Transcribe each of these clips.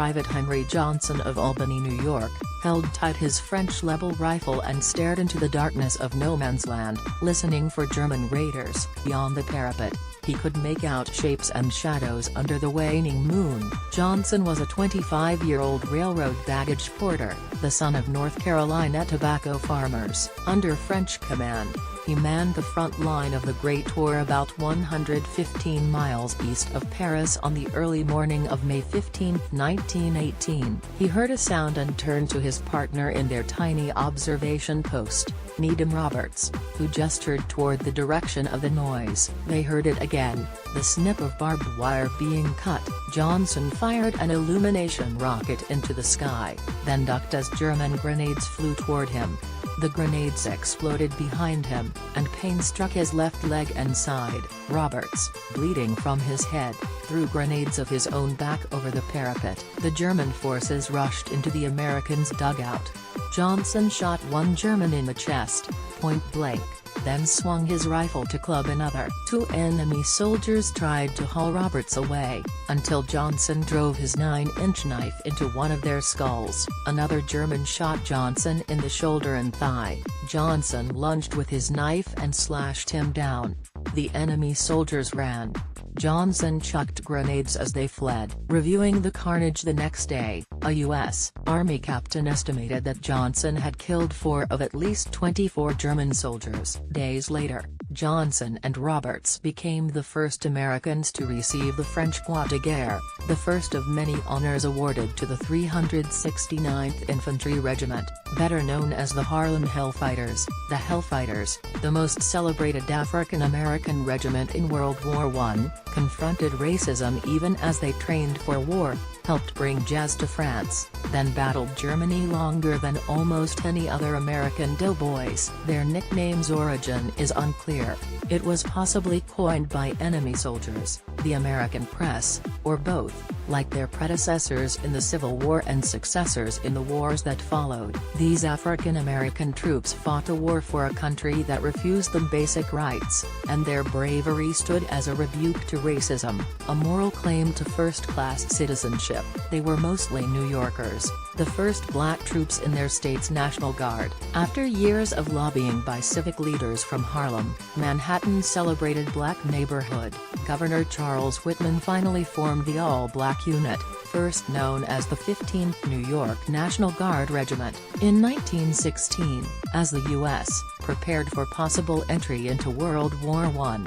Private Henry Johnson of Albany, New York, held tight his French-level rifle and stared into the darkness of no man's land, listening for German raiders. Beyond the parapet, he could make out shapes and shadows under the waning moon. Johnson was a 25-year-old railroad baggage porter, the son of North Carolina tobacco farmers. Under French command, he manned the front line of the Great War about 115 miles east of Paris on the early morning of May 15, 1918. He heard a sound and turned to his partner in their tiny observation post, Needham Roberts, who gestured toward the direction of the noise. They heard it again, the snip of barbed wire being cut. Johnson fired an illumination rocket into the sky, then ducked as German grenades flew toward him. The grenades exploded behind him, and pain struck his left leg and side. Roberts, bleeding from his head, threw grenades of his own back over the parapet. The German forces rushed into the Americans' dugout. Johnson shot one German in the chest, point blank, then swung his rifle to club another. Two enemy soldiers tried to haul Roberts away, until Johnson drove his 9-inch knife into one of their skulls. Another German shot Johnson in the shoulder and thigh. Johnson lunged with his knife and slashed him down. The enemy soldiers ran. Johnson chucked grenades as they fled. Reviewing the carnage the next day, a U.S. Army captain estimated that Johnson had killed 4 of at least 24 German soldiers. Days later, Johnson and Roberts became the first Americans to receive the French Croix de Guerre, the first of many honors awarded to the 369th Infantry Regiment, better known as the Harlem Hellfighters. The Hellfighters, the most celebrated African-American regiment in World War I, confronted racism even as they trained for war, helped bring jazz to France, then battled Germany longer than almost any other American doughboys. Their nickname's origin is unclear. It was possibly coined by enemy soldiers, the American press, or both, like their predecessors in the Civil War and successors in the wars that followed. These African American troops fought a war for a country that refused them basic rights, and their bravery stood as a rebuke to racism, a moral claim to first-class citizenship. They were mostly New Yorkers, the first black troops in their state's National Guard. After years of lobbying by civic leaders from Harlem, Manhattan's celebrated black neighborhood, Governor Charles Whitman finally formed the all-black unit, first known as the 15th New York National Guard Regiment. In 1916, as the U.S. prepared for possible entry into World War I,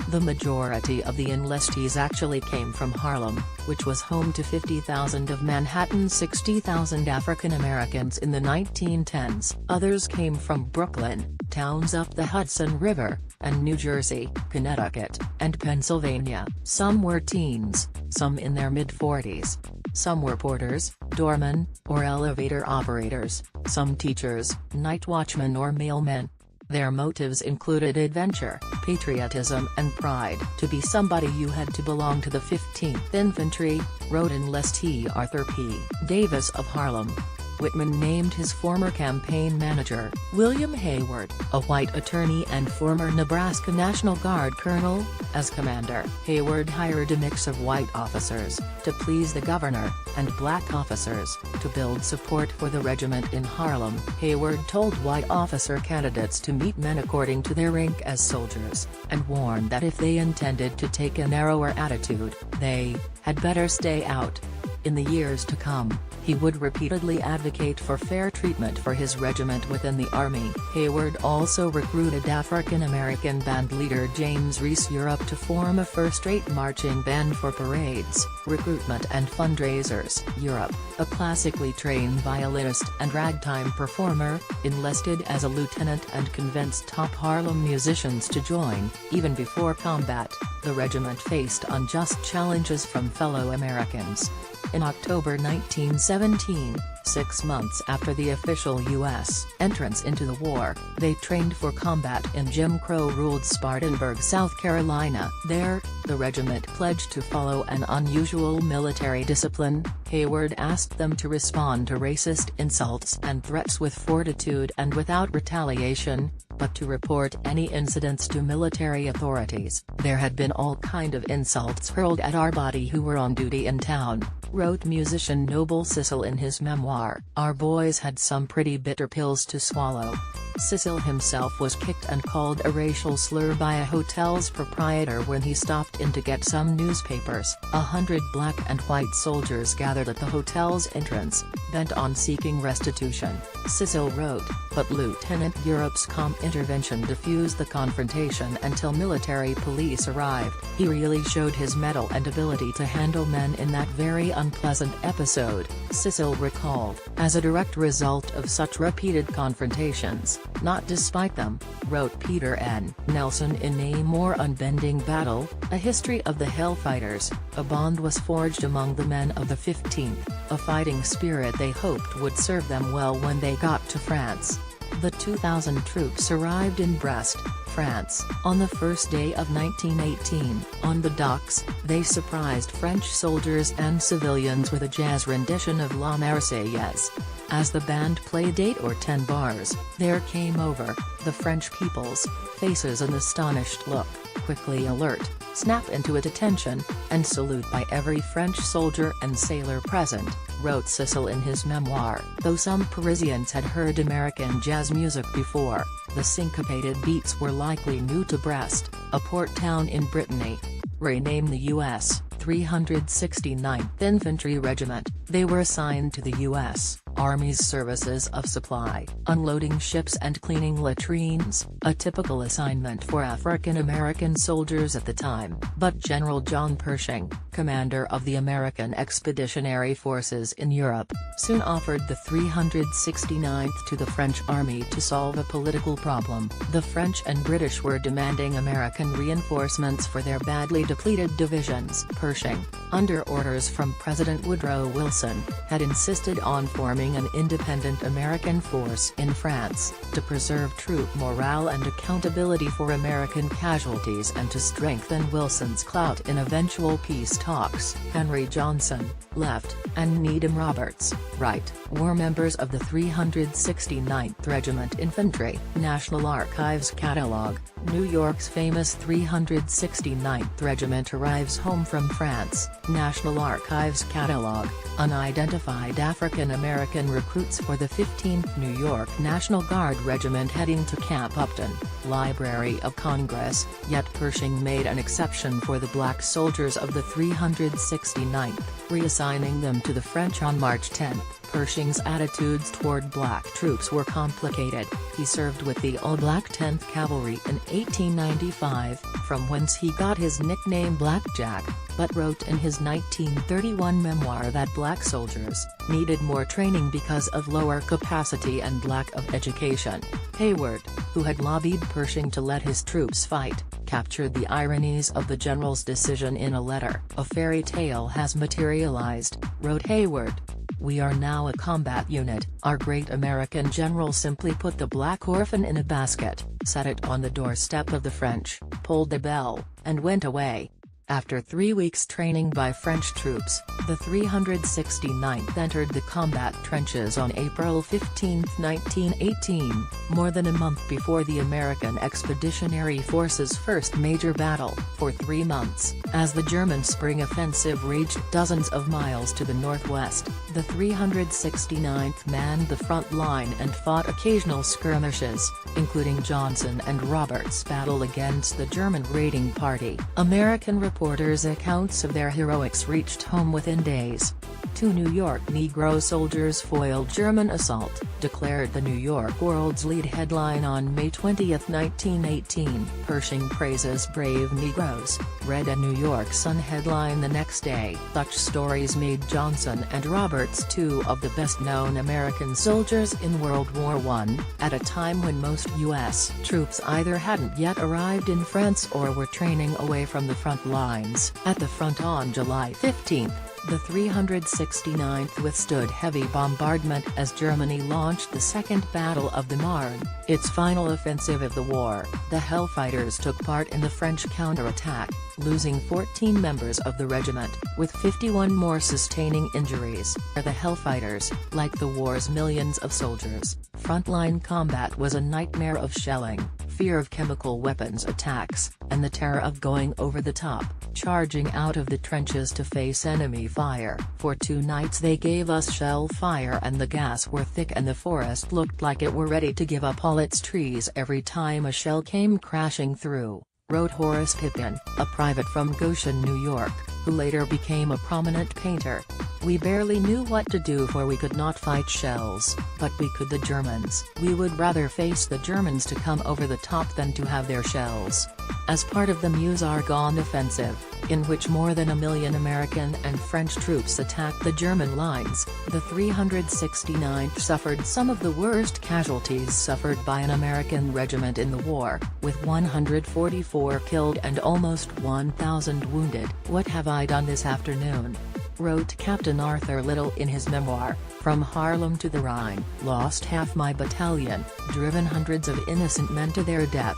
the majority of the enlistees actually came from Harlem, which was home to 50,000 of Manhattan's 60,000 African Americans in the 1910s. Others came from Brooklyn, towns up the Hudson River, and New Jersey, Connecticut, and Pennsylvania. Some were teens, some in their mid-40s. Some were porters, doormen, or elevator operators, some teachers, night watchmen or mailmen. Their motives included adventure, patriotism and pride. To be somebody you had to belong to the 15th Infantry, wrote enlistee Arthur P. Davis of Harlem. Whitman named his former campaign manager, William Hayward, a white attorney and former Nebraska National Guard colonel, as commander. Hayward hired a mix of white officers, to please the governor, and black officers, to build support for the regiment in Harlem. Hayward told white officer candidates to meet men according to their rank as soldiers, and warned that if they intended to take a narrower attitude, they had better stay out. In the years to come, he would repeatedly advocate for fair treatment for his regiment within the Army. Hayward also recruited African-American band leader James Reese Europe to form a first-rate marching band for parades, recruitment and fundraisers. Europe, a classically trained violinist and ragtime performer, enlisted as a lieutenant and convinced top Harlem musicians to join. Even before combat, the regiment faced unjust challenges from fellow Americans. In October 1917, 6 months after the official U.S. entrance into the war, they trained for combat in Jim Crow-ruled Spartanburg, South Carolina. There, the regiment pledged to follow an unusual military discipline. Hayward asked them to respond to racist insults and threats with fortitude and without retaliation, but to report any incidents to military authorities. "There had been all kind of insults hurled at our body who were on duty in town," wrote musician Noble Sissle in his memoir. "Our boys had some pretty bitter pills to swallow." Sissle himself was kicked and called a racial slur by a hotel's proprietor when he stopped in to get some newspapers. 100 black and white soldiers gathered at the hotel's entrance, bent on seeking restitution, Sissle wrote, but Lieutenant Europe's calm intervention diffused the confrontation until military police arrived. "He really showed his mettle and ability to handle men in that very unpleasant episode," Sissle recalled. "As a direct result of such repeated confrontations, not despite them," wrote Peter N. Nelson in A More Unbending Battle, A History of the Hellfighters, "a bond was forged among the men of the 15th, a fighting spirit they hoped would serve them well when they got to France." The 2,000 troops arrived in Brest, France, on the first day of 1918. On the docks, they surprised French soldiers and civilians with a jazz rendition of La Marseillaise. As the band played 8 or 10 bars, there came over the French people's faces an astonished look, quickly alert, snap into it attention, and salute by every French soldier and sailor present, wrote Sissle in his memoir. Though some Parisians had heard American jazz music before, the syncopated beats were likely new to Brest, a port town in Brittany. Renamed the U.S. 369th Infantry Regiment, they were assigned to the U.S. Army's Services of Supply, unloading ships and cleaning latrines, a typical assignment for African American soldiers at the time. But General John Pershing, commander of the American Expeditionary Forces in Europe, soon offered the 369th to the French Army to solve a political problem. The French and British were demanding American reinforcements for their badly depleted divisions. Pershing, under orders from President Woodrow Wilson, had insisted on forming an independent American force in France, to preserve troop morale and accountability for American casualties and to strengthen Wilson's clout in eventual peace talks. Henry Johnson, left, and Needham Roberts, right, were members of the 369th Regiment Infantry. National Archives Catalog, New York's famous 369th Regiment arrives home from France. National Archives Catalog, unidentified African American recruits for the 15th New York National Guard Regiment heading to Camp Upton. Library of Congress, yet Pershing made an exception for the black soldiers of the 369th, reassigning them to the French on March 10. Pershing's attitudes toward black troops were complicated. He served with the all-black 10th Cavalry in 1895, from whence he got his nickname Blackjack, but wrote in his 1931 memoir that black soldiers needed more training because of lower capacity and lack of education. Hayward, who had lobbied Pershing to let his troops fight, captured the ironies of the general's decision in a letter. "A fairy tale has materialized," wrote Hayward. "We are now a combat unit." Our great American general simply put the black orphan in a basket, set it on the doorstep of the French, pulled the bell, and went away. After 3 weeks training by French troops, the 369th entered the combat trenches on April 15, 1918, more than a month before the American Expeditionary Force's first major battle. For 3 months, as the German spring offensive raged dozens of miles to the northwest, the 369th manned the front line and fought occasional skirmishes, including Johnson and Roberts' battle against the German raiding party. American reporters' accounts of their heroics reached home within days. 2 New York Negro soldiers foiled German assault, declared the New York World's lead headline on May 20, 1918. Pershing praises brave Negroes, read a New York Sun headline the next day. Such stories made Johnson and Roberts 2 of the best-known American soldiers in World War I, at a time when most U.S. troops either hadn't yet arrived in France or were training away from the front lines. At the front on July 15, The 369th withstood heavy bombardment as Germany launched the Second Battle of the Marne, its final offensive of the war. The Hellfighters took part in the French counterattack, losing 14 members of the regiment, with 51 more sustaining injuries. For the Hellfighters, like the war's millions of soldiers, frontline combat was a nightmare of shelling, fear of chemical weapons attacks, and the terror of going over the top, charging out of the trenches to face enemy fire. For 2 nights they gave us shell fire and the gas were thick and the forest looked like it were ready to give up all its trees every time a shell came crashing through, wrote Horace Pippin, a private from Goshen, New York, who later became a prominent painter. We barely knew what to do, for we could not fight shells, but we could the Germans. We would rather face the Germans to come over the top than to have their shells. As part of the Meuse-Argonne offensive, in which more than 1 million American and French troops attacked the German lines, the 369th suffered some of the worst casualties suffered by an American regiment in the war, with 144 killed and almost 1,000 wounded. "What have I done this afternoon?" wrote Captain Arthur Little in his memoir, "From Harlem to the Rhine, lost half my battalion, driven hundreds of innocent men to their death."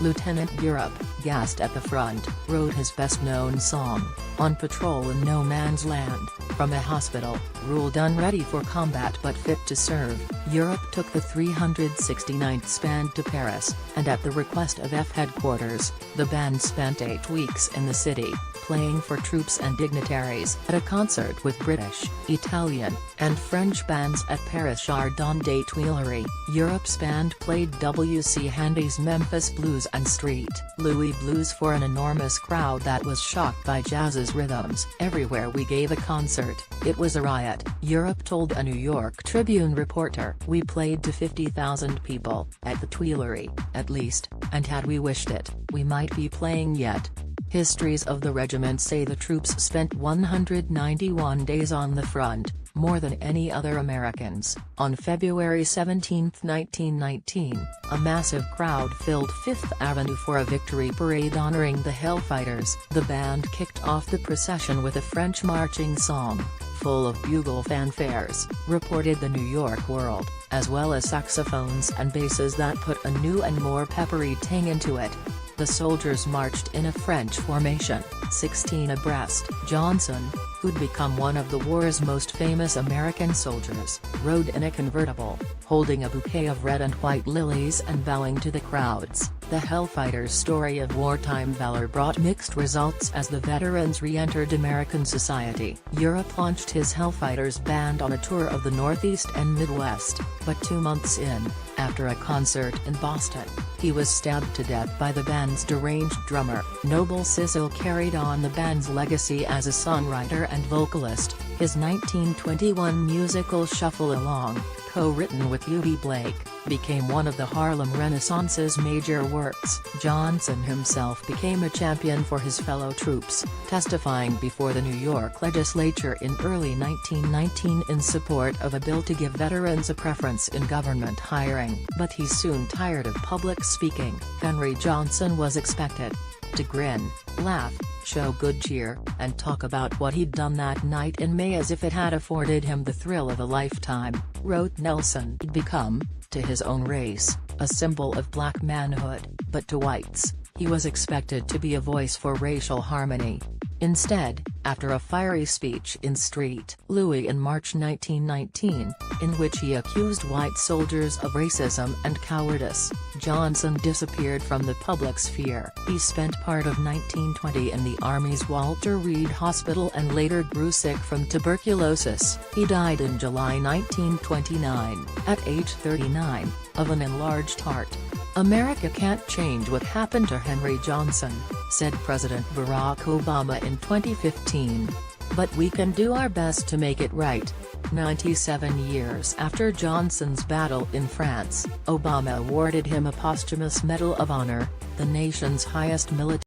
Lieutenant Europe, gassed at the front, wrote his best-known song, "On Patrol in No Man's Land," from a hospital, ruled unready for combat but fit to serve. Europe took the 369th band to Paris, and at the request of F headquarters, the band spent 8 weeks in the city, playing for troops and dignitaries at a concert with British, Italian, and French bands at Paris Jardin des Tuileries. Europe's band played W.C. Handy's Memphis Blues and Street Louis Blues for an enormous crowd that was shocked by jazz's rhythms. "Everywhere we gave a concert, it was a riot," Europe told a New York Tribune reporter. "We played to 50,000 people, at the Tuileries, at least, and had we wished it, we might be playing yet." Histories of the regiment say the troops spent 191 days on the front, more than any other Americans. On February 17, 1919, a massive crowd filled Fifth Avenue for a victory parade honoring the Hellfighters. The band kicked off the procession with a French marching song, full of bugle fanfares, reported the New York World, as well as saxophones and basses that put a new and more peppery tang into it. The soldiers marched in a French formation, 16 abreast. Johnson, who'd become one of the war's most famous American soldiers, rode in a convertible, holding a bouquet of red and white lilies and bowing to the crowds. The Hellfighters' story of wartime valor brought mixed results as the veterans re-entered American society. Europe launched his Hellfighters band on a tour of the Northeast and Midwest, but 2 months in, after a concert in Boston, he was stabbed to death by the band's deranged drummer. Noble Sissle carried on the band's legacy as a songwriter and vocalist. His 1921 musical Shuffle Along, co-written with U.B. Blake, became one of the Harlem Renaissance's major works. Johnson himself became a champion for his fellow troops, testifying before the New York legislature in early 1919 in support of a bill to give veterans a preference in government hiring. But he soon tired of public speaking. Henry Johnson was expected to grin, laugh, show good cheer, and talk about what he'd done that night in May as if it had afforded him the thrill of a lifetime, wrote Nelson. He'd become, to his own race, a symbol of black manhood, but to whites, he was expected to be a voice for racial harmony. Instead, after a fiery speech in St. Louis in March 1919, in which he accused white soldiers of racism and cowardice, Johnson disappeared from the public sphere. He spent part of 1920 in the Army's Walter Reed Hospital and later grew sick from tuberculosis. He died in July 1929, at age 39, of an enlarged heart. "America can't change what happened to Henry Johnson," said President Barack Obama in 2015. "But we can do our best to make it right." 97 years after Johnson's battle in France, Obama awarded him a posthumous Medal of Honor, the nation's highest military